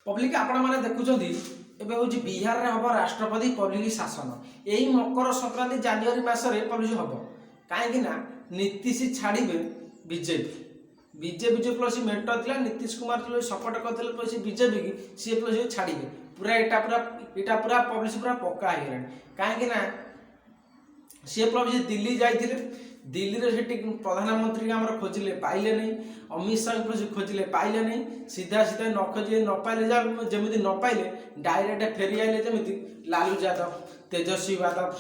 Public आपण मैंने देखुं एवं हूँ बिहार में हम राष्ट्रपति पब्लिक शासन यही मकर संक्रांति जनवरी मसरे पब्लिक हम कहीं नीतीश छाड़े बीजेपी बीजेपी जो प्लस मेट था नीतीश कुमार जो सपोर्ट करते प्लस बीजेपी की सी प्लस छाड़े पूरा यहाँ पूरा पब्लिक पूरा पक्का हो गला कहीं सी प्लस दिल्ली जाते दिल्ली रे प्रधानमंत्री आम खोजिले पाइले नहीं अमित शाह खोजिले पाइले नहीं सीधा सीधा न खोजिले न पाइले जमी न पाइले डायरेक्ट फेरी आइले जमी लालू यादव तेजस्वी यादव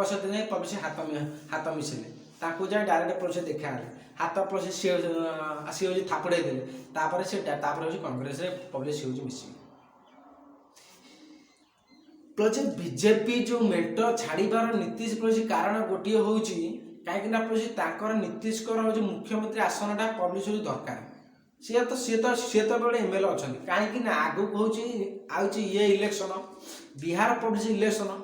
सहित जाए पब्लिक हाथ मिसेले जाए डायरेक्ट पब्लिक देखा हाथ पब्लिक सी थापड़े देले से कांग्रेस पब्लिक मिसिले प्लस बीजेपी जो मेट छाड़बार नीतीश प्लस कारण गोटे हूँ कहीं प्लस नीतीश मुख्यमंत्री आसनटा पब्लिक दरकार सी तो बड़े एमएलए अच्छा कहीं आगू हूँ ये election Bihar public election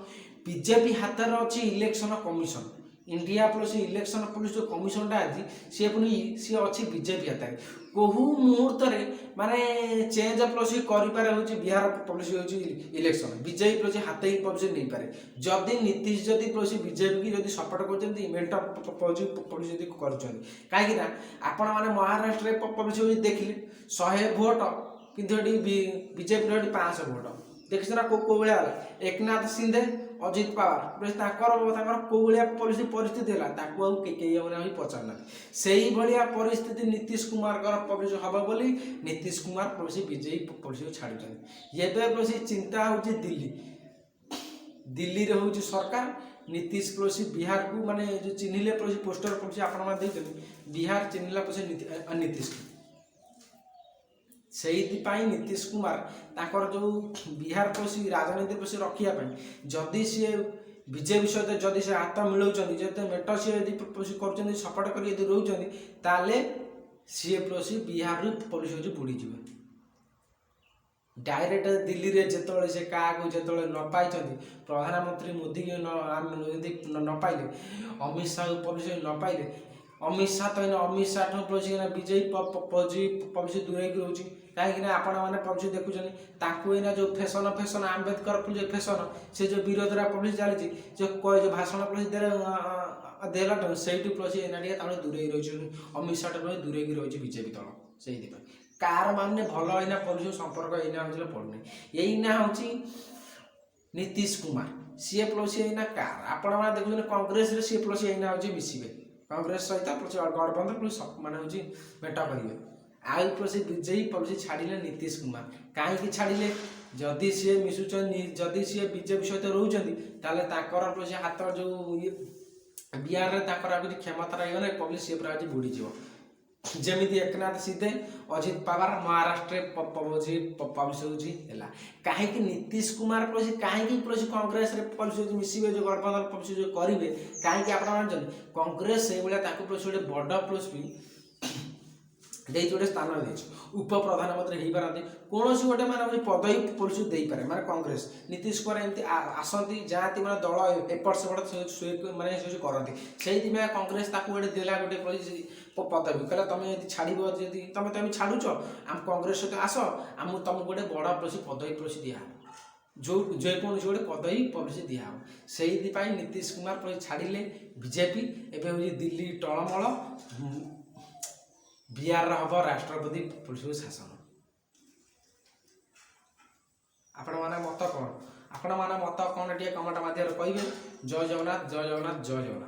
BJP हाथ में अच्छी election commission India plus election police जो कमिशनटा अच्छी सी पुणी सी अच्छी बीजेपी हाथ में कहू मुहूर्त माने चेंज प्लस कर बिहार पब्लिक हूँ इलेक्शन बीजेपी प्लस हाथ ही पब्लिक नहीं पारे जदि नीतीश जदि प्लस बीजेपी की सपोर्ट कर कहीं आपण मैंने महाराष्ट्र पब्लिक देखिले 100 भोट किंतु बीजेपी 500 भोट देखी ना कौ भाया एकनाथ शिंदे अजित पवार कौ भाया परिस्थिति है पचारना से भाया परिस्थिति नीतीश कुमार पब्लिक हम बोली Nitish Kumar public BJP public छाड़ुं ये चिंता हूँ दिल्ली दिल्ली रे हूँ सरकार नीतीश प्लस बिहार को माने जो चिन्हिले प्लस पोस्टर पड़े आपण बिहार चिन्हला प्लस नीतीश से नीतीश कुमार ताकर जो बिहार प्लस राजनीति प्लस रखापी जदि सी बीजेपी सहित जदि से हाथ मिलाऊँ जो मेट सी कर सपोर्ट कर रोचे सी प्लस बिहार पब्लिक बुड़ीज डायरेक्ट दिल्ली रे जिते से क्या जो न पाई प्रधानमंत्री मोदी न पाइले अमित शाह पब्लिक न पाइले अमित शाह तो Amit Shah plus BJP public दूरे रोचे कहीं आपण मैंने पब्लिक देखुं जो फैशन फैशन आम्बेडकर फैशन से जो विरोधरा पब्लिक चली जो भाषण प्लस देला से प्लस एना दूरे रही अमित शाह प्लस दूरे रही बीजेपी दल से कार मानने भल होना पब्लिक संपर्क यहाँ पड़ना यही हूँ नीतीश कुमार सी प्लस यहाँ कार आपण मैंने देखुन कांग्रेस सी प्लस यहाँ हूँ मिसवे कांग्रेस सहित प्लस गठबंधन प्लस माने हूँ मेट करेंगे आउ प्लस बीजेपी पब्लिक छाड़िले नीतीश कुमार कहीं छाड़िले जदि सी मिशुन जदि सी बीजेपी सहित रोचती प्लस हाथ जो बिहार में क्षमता रही पब्लिक सी पूरा बुड़ीज जमी एकनाथ शिंदे अजित पवार महाराष्ट्र पब्लिक है कहीं नीतीश कुमार प्लस कहीं प्लस कांग्रेस पब्लिक मिसवे जो गठबंधन पब्लिक जो करेंगे कहीं आप कांग्रेस से भाया प्लस गोटे बड़ प्लस भी गोटे स्थान दे उप प्रधानमंत्री हो पारती कौन गोटे माने पदवी पुलिस दे पारे माने कांग्रेस नीतीश कुमार एमती आसती जाती माने दल एपट सेपट माने करती से कांग्रेस गोटे देला गोटे पुलिस पदवी कहला तुम यदि छाड़ तुम छाड़ुच आम कांग्रेस सहित आस आम तुमको गोटे बड़ पुलिस पदवी पुलिस दिहा जो जेकोसी गोटे पदवी पुलिस दिहा से नीतीश कुमार पुलिस छाड़िले बीजेपी एवं दिल्ली टलमल बिहार हम राष्ट्रपति पुलिस शासन आपण माने मत कौन आपण माने मत कौन टे कमेंट माध्यम कहे जय जगन्नाथ जय जगन्नाथ जय जगन्नाथ।